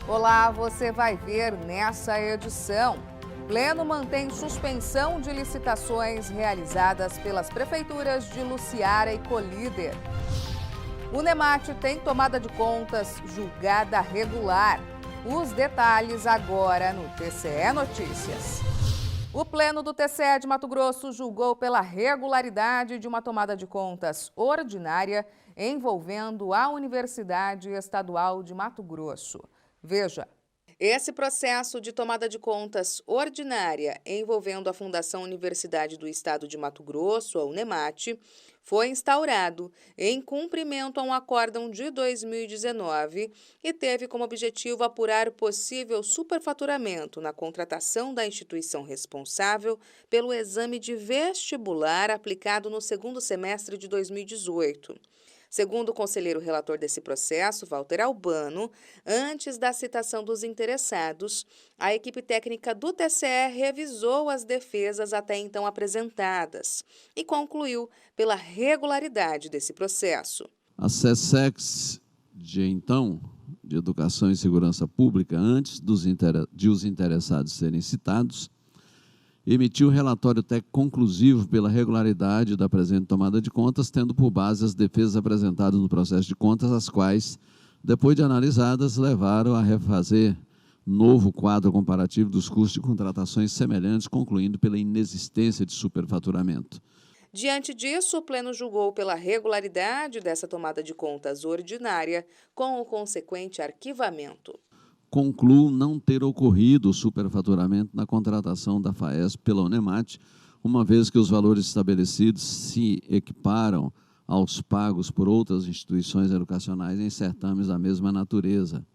Olá, você vai ver nessa edição. Pleno mantém suspensão de licitações realizadas pelas prefeituras de Luciara e Colíder. O Nemate tem tomada de contas julgada regular. Os detalhes agora no TCE Notícias. O Pleno do TCE de Mato Grosso julgou pela regularidade de uma tomada de contas ordinária envolvendo a Universidade Estadual de Mato Grosso. Veja. Esse processo de tomada de contas ordinária envolvendo a Fundação Universidade do Estado de Mato Grosso, a Unemate, foi instaurado em cumprimento a um acórdão de 2019 e teve como objetivo apurar possível superfaturamento na contratação da instituição responsável pelo exame de vestibular aplicado no segundo semestre de 2018. Segundo o conselheiro relator desse processo, Walter Albano, antes da citação dos interessados, a equipe técnica do TCE revisou as defesas até então apresentadas e concluiu pela regularidade desse processo. A SESEX, de Educação e Segurança Pública, antes de os interessados serem citados, emitiu relatório técnico conclusivo pela regularidade da presente tomada de contas, tendo por base as defesas apresentadas no processo de contas, as quais, depois de analisadas, levaram a refazer novo quadro comparativo dos custos de contratações semelhantes, concluindo pela inexistência de superfaturamento. Diante disso, o Pleno julgou pela regularidade dessa tomada de contas ordinária, com o consequente arquivamento. Concluo não ter ocorrido o superfaturamento na contratação da FAESP pela Unemate, uma vez que os valores estabelecidos se equiparam aos pagos por outras instituições educacionais em certames da mesma natureza.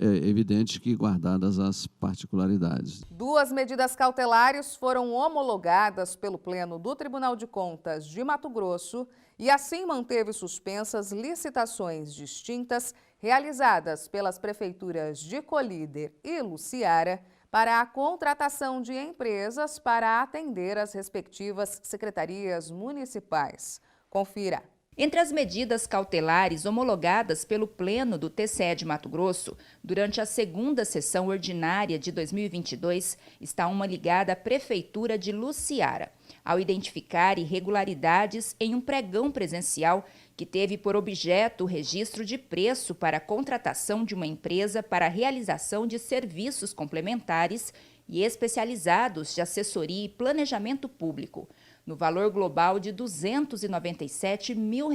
É evidente que guardadas as particularidades. 2 medidas cautelares foram homologadas pelo Pleno do Tribunal de Contas de Mato Grosso e assim manteve suspensas licitações distintas realizadas pelas prefeituras de Colíder e Luciara para a contratação de empresas para atender as respectivas secretarias municipais. Confira. Entre as medidas cautelares homologadas pelo Pleno do TCE de Mato Grosso, durante a segunda sessão ordinária de 2022, está uma ligada à Prefeitura de Luciara, ao identificar irregularidades em um pregão presencial que teve por objeto o registro de preço para a contratação de uma empresa para a realização de serviços complementares e especializados de assessoria e planejamento público, no valor global de R$ 297 mil.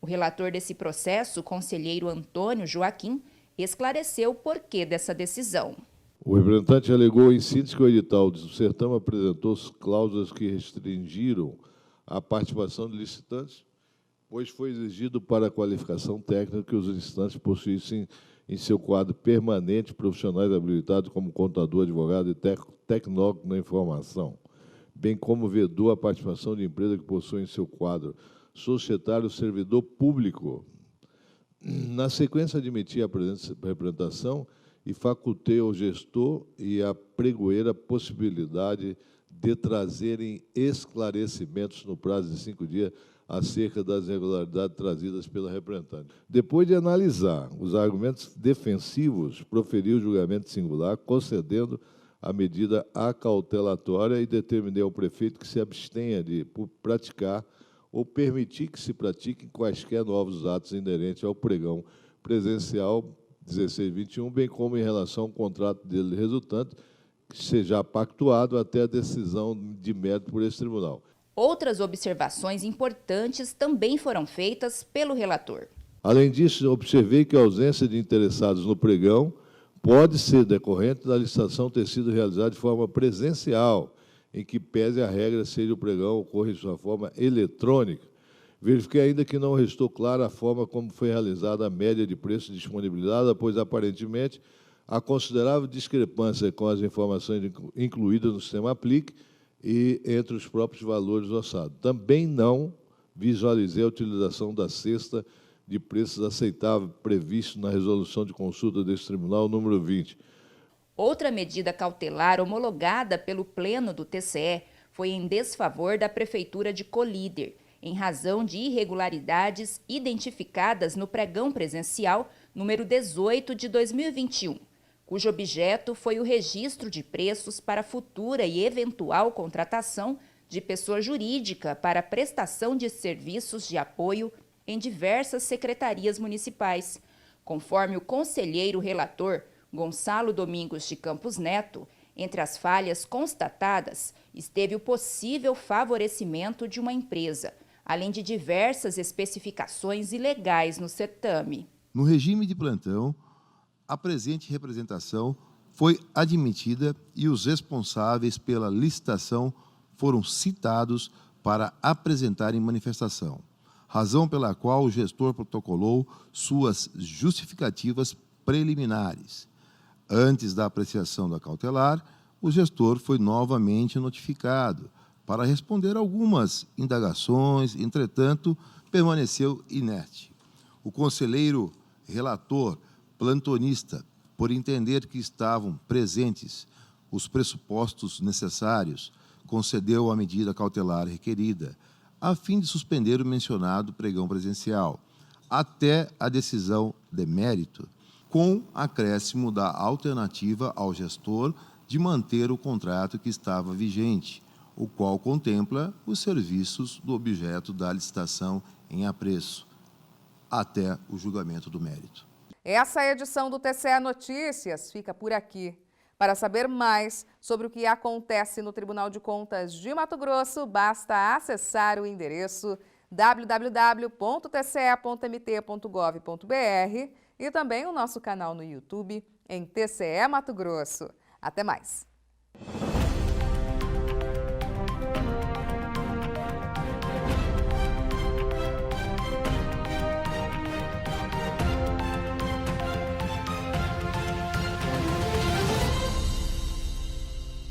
O relator desse processo, o conselheiro Antônio Joaquim, esclareceu o porquê dessa decisão. O representante alegou em síntese que o edital do certame apresentou cláusulas que restringiram a participação de licitantes, pois foi exigido para a qualificação técnica que os licitantes possuíssem em seu quadro permanente profissionais habilitados como contador, advogado e tecnólogo na informação, bem como vedou a participação de empresa que possui em seu quadro societário servidor público. Na sequência, admiti a representação e facultei ao gestor e à pregoeira a possibilidade de trazerem esclarecimentos no prazo de 5 dias acerca das irregularidades trazidas pela representante. Depois de analisar os argumentos defensivos, proferiu o julgamento singular, concedendo a medida acautelatória e determinei ao prefeito que se abstenha de praticar ou permitir que se pratiquem quaisquer novos atos inerentes ao pregão presencial 1621, bem como em relação ao contrato dele resultante, que seja pactuado até a decisão de mérito por esse tribunal. Outras observações importantes também foram feitas pelo relator. Além disso, observei que a ausência de interessados no pregão pode ser decorrente da licitação ter sido realizada de forma presencial, em que pese a regra seja o pregão ocorra em sua forma eletrônica. Verifiquei ainda que não restou clara a forma como foi realizada a média de preço disponibilizada, pois, aparentemente, há considerável discrepância com as informações incluídas no sistema Aplique e entre os próprios valores orçados. Também não visualizei a utilização da cesta de preços aceitável previsto na resolução de consulta desse tribunal número 20. Outra medida cautelar homologada pelo Pleno do TCE foi em desfavor da Prefeitura de Colíder, em razão de irregularidades identificadas no pregão presencial número 18 de 2021, cujo objeto foi o registro de preços para futura e eventual contratação de pessoa jurídica para prestação de serviços de apoio em diversas secretarias municipais. Conforme o conselheiro relator Gonçalo Domingos de Campos Neto, entre as falhas constatadas esteve o possível favorecimento de uma empresa, além de diversas especificações ilegais no certame. No regime de plantão, a presente representação foi admitida e os responsáveis pela licitação foram citados para apresentarem manifestação, razão pela qual o gestor protocolou suas justificativas preliminares. Antes da apreciação da cautelar, o gestor foi novamente notificado para responder algumas indagações, entretanto, permaneceu inerte. O conselheiro relator plantonista, por entender que estavam presentes os pressupostos necessários, concedeu a medida cautelar requerida, a fim de suspender o mencionado pregão presencial, até a decisão de mérito, com acréscimo da alternativa ao gestor de manter o contrato que estava vigente, o qual contempla os serviços do objeto da licitação em apreço, até o julgamento do mérito. Essa edição do TCE Notícias fica por aqui. Para saber mais sobre o que acontece no Tribunal de Contas de Mato Grosso, basta acessar o endereço www.tce.mt.gov.br e também o nosso canal no YouTube em TCE Mato Grosso. Até mais!